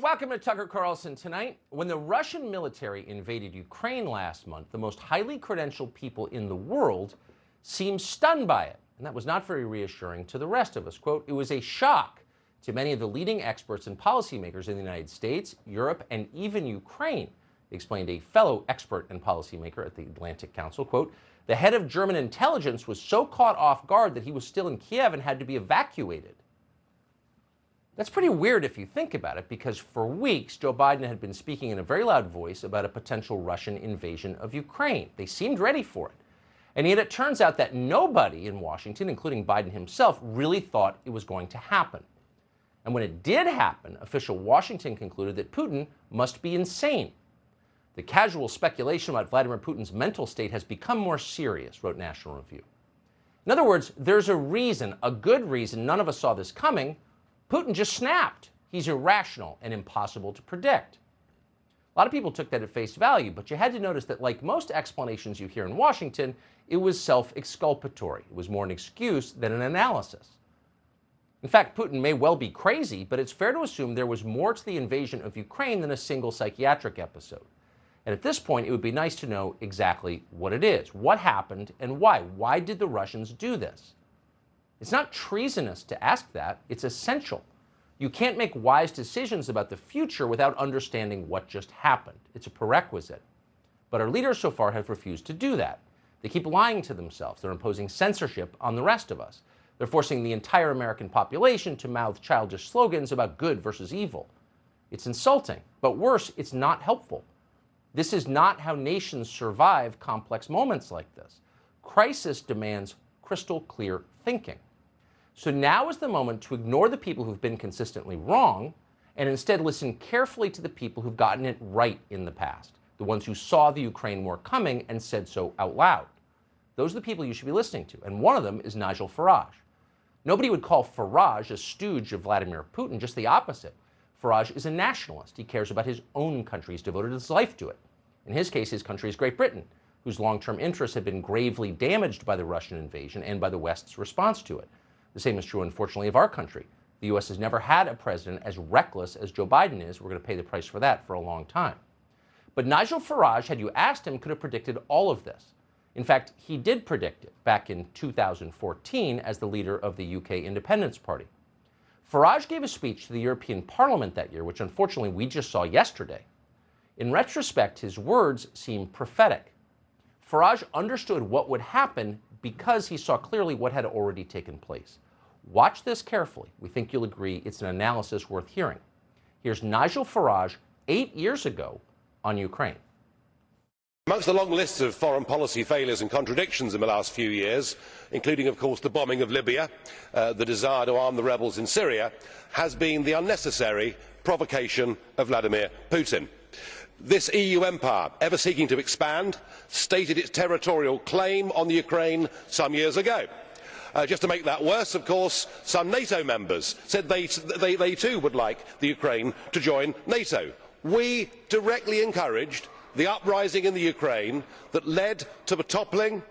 Welcome to Tucker Carlson Tonight. When the Russian military invaded Ukraine last month, the most highly credentialed people in the world seemed stunned by it. And that was not very reassuring to the rest of us. Quote, it was a shock to many of the leading experts and policymakers in the United States, Europe, and even Ukraine, explained a fellow expert and policymaker at the Atlantic Council. Quote, the head of German intelligence was so caught off guard that he was still in Kiev and had to be evacuated. That's pretty weird if you think about it, because for weeks, Joe Biden had been speaking in a very loud voice about a potential Russian invasion of Ukraine. They seemed ready for it. And yet it turns out that nobody in Washington, including Biden himself, really thought it was going to happen. And when it did happen, official Washington concluded that Putin must be insane. The casual speculation about Vladimir Putin's mental state has become more serious, wrote National Review. In other words, there's a reason, a good reason, none of us saw this coming. Putin just snapped. He's irrational and impossible to predict. A lot of people took that at face value, but you had to notice that, like most explanations you hear in Washington, it was self-exculpatory. It was more an excuse than an analysis. In fact, Putin may well be crazy, but it's fair to assume there was more to the invasion of Ukraine than a single psychiatric episode. And at this point, it would be nice to know exactly what it is, what happened, and why. Why did the Russians do this? It's not treasonous to ask that. It's essential. You can't make wise decisions about the future without understanding what just happened. It's a prerequisite. But our leaders so far have refused to do that. They keep lying to themselves. They're imposing censorship on the rest of us. They're forcing the entire American population to mouth childish slogans about good versus evil. It's insulting, but worse, it's not helpful. This is not how nations survive complex moments like this. Crisis demands crystal clear thinking. So now is the moment to ignore the people who've been consistently wrong and instead listen carefully to the people who've gotten it right in the past, the ones who saw the Ukraine war coming and said so out loud. Those are the people you should be listening to, and one of them is Nigel Farage. Nobody would call Farage a stooge of Vladimir Putin, just the opposite. Farage is a nationalist. He cares about his own country. He's devoted his life to it. In his case, his country is Great Britain, whose long-term interests have been gravely damaged by the Russian invasion and by the West's response to it. The same is true, unfortunately, of our country. The U.S. has never had a president as reckless as Joe Biden is. We're going to pay the price for that for a long time. But Nigel Farage, had you asked him, could have predicted all of this. In fact, he did predict it back in 2014 as the leader of the UK Independence Party. Farage gave a speech to the European Parliament that year, which unfortunately we just saw yesterday. In retrospect, his words seem prophetic. Farage understood what would happen because he saw clearly what had already taken place. Watch this carefully. We think you'll agree it's an analysis worth hearing. Here's Nigel Farage 8 years ago on Ukraine. Amongst the long list of foreign policy failures and contradictions in the last few years, including, of course, the bombing of Libya, the desire to arm the rebels in Syria, has been the unnecessary provocation of Vladimir Putin. This EU empire, ever seeking to expand, stated its territorial claim on the Ukraine some years ago. Just to make that worse, of course, some NATO members said they too would like the Ukraine to join NATO. We directly encouraged the uprising in the Ukraine that led to the toppling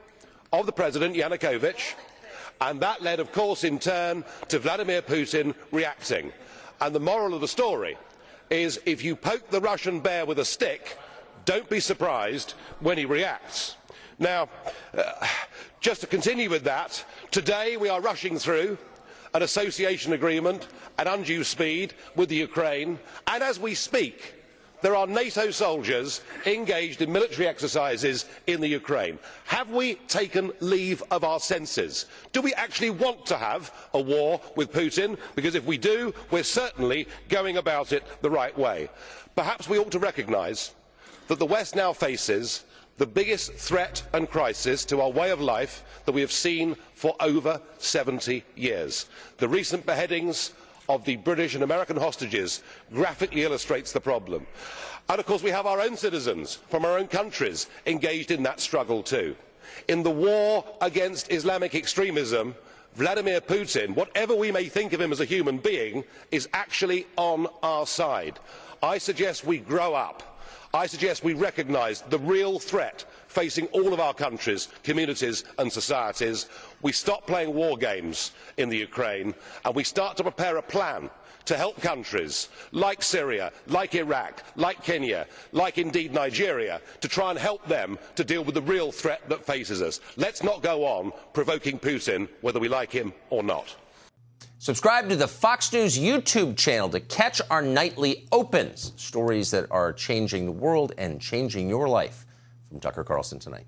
of the President Yanukovych, and that led, of course, in turn to Vladimir Putin reacting. And the moral of the story is, if you poke the Russian bear with a stick, don't be surprised when he reacts. Now, just to continue with that, today we are rushing through an association agreement at undue speed with the Ukraine, and as we speak, there are NATO soldiers engaged in military exercises in the Ukraine. Have we taken leave of our senses? Do we actually want to have a war with Putin? Because if we do, we're certainly going about it the right way. Perhaps we ought to recognise that the West now faces the biggest threat and crisis to our way of life that we have seen for over 70 years. The recent beheadings of the British and American hostages graphically illustrates the problem. And of course we have our own citizens from our own countries engaged in that struggle too. In the war against Islamic extremism, Vladimir Putin, whatever we may think of him as a human being, is actually on our side. I suggest we grow up. I suggest we recognise the real threat facing all of our countries, communities and societies. We stop playing war games in the Ukraine and we start to prepare a plan to help countries like Syria, like Iraq, like Kenya, like indeed Nigeria, to try and help them to deal with the real threat that faces us. Let's not go on provoking Putin, whether we like him or not. Subscribe to the Fox News YouTube channel to catch our nightly opens, stories that are changing the world and changing your life. From Tucker Carlson Tonight.